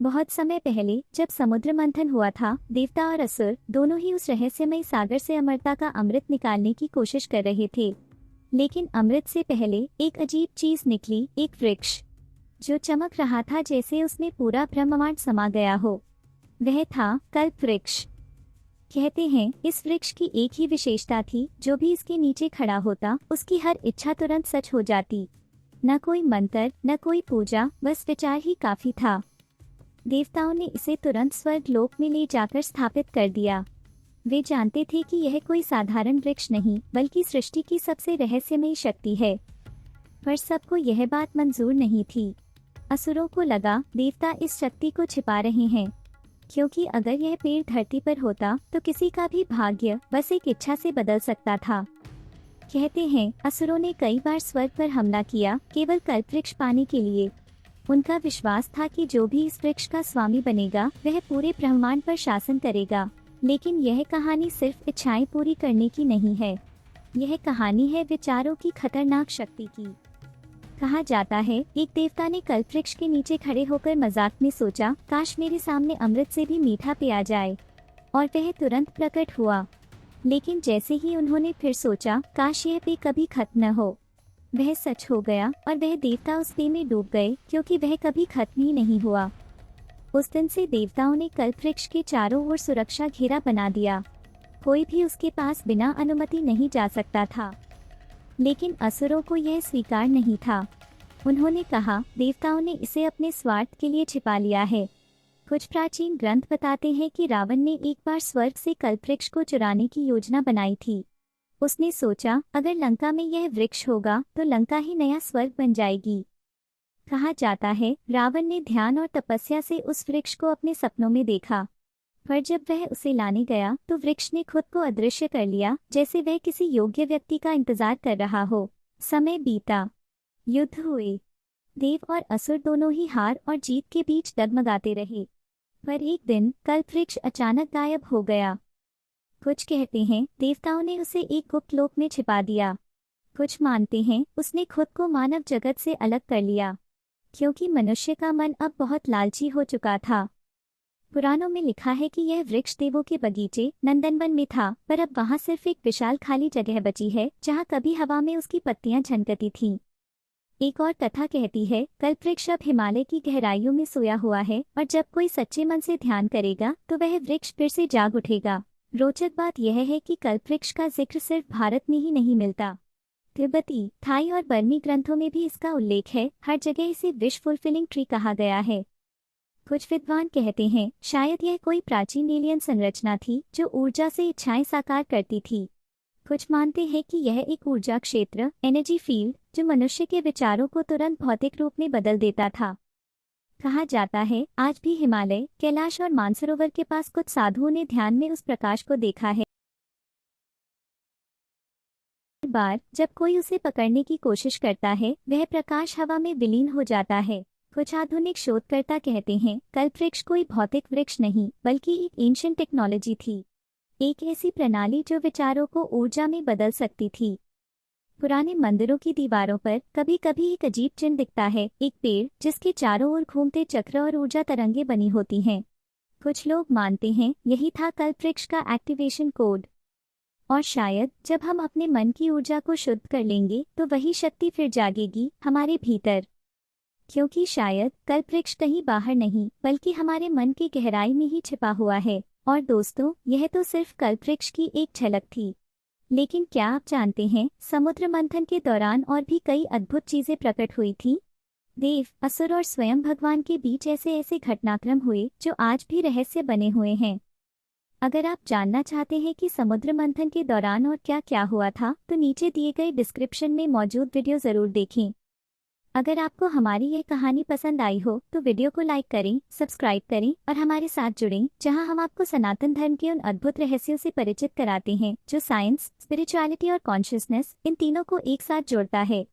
बहुत समय पहले जब समुद्र मंथन हुआ था, देवता और असुर दोनों ही उस रहस्यमयी सागर से अमरता का अमृत निकालने की कोशिश कर रहे थे। लेकिन अमृत से पहले एक अजीब चीज निकली, एक वृक्ष जो चमक रहा था जैसे उसमें पूरा ब्रह्मांड समा गया हो। वह था कल्प वृक्ष। कहते हैं इस वृक्ष की एक ही विशेषता थी, जो भी इसके नीचे खड़ा होता उसकी हर इच्छा तुरंत सच हो जाती। न कोई मंत्र, न कोई पूजा, बस विचार ही काफी था। देवताओं ने इसे तुरंत स्वर्ग लोक में ले जाकर स्थापित कर दिया। वे जानते थे कि यह कोई साधारण वृक्ष नहीं, बल्कि सृष्टि की सबसे रहस्यमयी शक्ति है। पर सबको यह बात मंजूर नहीं थी। असुरों को लगा देवता इस शक्ति को छिपा रहे हैं, क्योंकि अगर यह पेड़ धरती पर होता तो किसी का भी भाग्य बस एक इच्छा से बदल सकता था। कहते हैं असुरों ने कई बार स्वर्ग पर हमला किया, केवल कल्पवृक्ष पाने के लिए। उनका विश्वास था कि जो भी इस वृक्ष का स्वामी बनेगा वह पूरे ब्रह्मांड पर शासन करेगा। लेकिन यह कहानी सिर्फ इच्छाएं पूरी करने की नहीं है, यह कहानी है विचारों की खतरनाक शक्ति की। कहा जाता है एक देवता ने कल्पवृक्ष के नीचे खड़े होकर मजाक में सोचा, काश मेरे सामने अमृत से भी मीठा पिया जाए, और वह तुरंत प्रकट हुआ। लेकिन जैसे ही उन्होंने फिर सोचा, काश यह पेय कभी खत्म न हो, वह सच हो गया और वह देवता उस पेय में डूब गए, क्योंकि वह कभी खत्म ही नहीं हुआ। उस दिन से देवताओं ने कल्पवृक्ष के चारों ओर सुरक्षा घेरा बना दिया। कोई भी उसके पास बिना अनुमति नहीं जा सकता था। लेकिन असुरों को यह स्वीकार नहीं था। उन्होंने कहा देवताओं ने इसे अपने स्वार्थ के लिए छिपा लिया है। कुछ प्राचीन ग्रंथ बताते हैं कि रावण ने एक बार स्वर्ग से कल्पवृक्ष को चुराने की योजना बनाई थी। उसने सोचा अगर लंका में यह वृक्ष होगा तो लंका ही नया स्वर्ग बन जाएगी। कहा जाता है रावण ने ध्यान और तपस्या से उस वृक्ष को अपने सपनों में देखा, पर जब वह उसे लाने गया तो वृक्ष ने खुद को अदृश्य कर लिया, जैसे वह किसी योग्य व्यक्ति का इंतजार कर रहा हो। समय बीता, युद्ध हुए, देव और असुर दोनों ही हार और जीत के बीच डगमगाते रहे। पर एक दिन कल्पवृक्ष अचानक गायब हो गया। कुछ कहते हैं देवताओं ने उसे एक गुप्त लोक में छिपा दिया। कुछ मानते हैं उसने खुद को मानव जगत से अलग कर लिया, क्योंकि मनुष्य का मन अब बहुत लालची हो चुका था। पुराणों में लिखा है कि यह वृक्ष देवों के बगीचे नंदनवन में था, पर अब वहां सिर्फ एक विशाल खाली जगह बची है, जहां कभी हवा में उसकी पत्तियां झनकती थीं। एक और कथा कहती है कल्पवृक्ष अब हिमालय की गहराइयों में सोया हुआ है, और जब कोई सच्चे मन से ध्यान करेगा तो वह वृक्ष फिर से जाग उठेगा। रोचक बात यह है कि कल्पवृक्ष का जिक्र सिर्फ भारत में ही नहीं मिलता। तिब्बती, थाई और बर्मी ग्रंथों में भी इसका उल्लेख है। हर जगह इसे विश फुलफिलिंग ट्री कहा गया है। कुछ विद्वान कहते हैं शायद यह कोई प्राचीन एलियन संरचना थी जो ऊर्जा से इच्छाएं साकार करती थी। कुछ मानते हैं कि यह एक ऊर्जा क्षेत्र, एनर्जी फील्ड, जो मनुष्य के विचारों को तुरंत भौतिक रूप में बदल देता था। कहा जाता है आज भी हिमालय, कैलाश और मानसरोवर के पास कुछ साधुओं ने ध्यान में उस प्रकाश को देखा है। हर बार जब कोई उसे पकड़ने की कोशिश करता है वह प्रकाश हवा में विलीन हो जाता है। कुछ आधुनिक शोधकर्ता कहते हैं कल्पवृक्ष कोई भौतिक वृक्ष नहीं, बल्कि एक एंशिएंट टेक्नोलॉजी थी, एक ऐसी प्रणाली जो विचारों को ऊर्जा में बदल सकती थी। पुराने मंदिरों की दीवारों पर कभी कभी एक अजीब चिन्ह दिखता है, एक पेड़ जिसके चारों ओर घूमते चक्र और ऊर्जा तरंगे बनी होती हैं। कुछ लोग मानते हैं यही था कल्पवृक्ष का एक्टिवेशन कोड। और शायद जब हम अपने मन की ऊर्जा को शुद्ध कर लेंगे तो वही शक्ति फिर जागेगी हमारे भीतर। क्योंकि शायद कल्पवृक्ष कहीं बाहर नहीं, बल्कि हमारे मन की गहराई में ही छिपा हुआ है। और दोस्तों, यह तो सिर्फ कल्पवृक्ष की एक झलक थी, लेकिन क्या आप जानते हैं समुद्र मंथन के दौरान और भी कई अद्भुत चीजें प्रकट हुई थी। देव, असुर और स्वयं भगवान के बीच ऐसे ऐसे घटनाक्रम हुए जो आज भी रहस्य बने हुए हैं। अगर आप जानना चाहते हैं कि समुद्र मंथन के दौरान और क्या क्या हुआ था, तो नीचे दिए गए डिस्क्रिप्शन में मौजूद वीडियो जरूर देखें। अगर आपको हमारी यह कहानी पसंद आई हो तो वीडियो को लाइक करें, सब्सक्राइब करें और हमारे साथ जुड़ें, जहां हम आपको सनातन धर्म के उन अद्भुत रहस्यों से परिचित कराते हैं जो साइंस, स्पिरिचुअलिटी और कॉन्शियसनेस, इन तीनों को एक साथ जोड़ता है।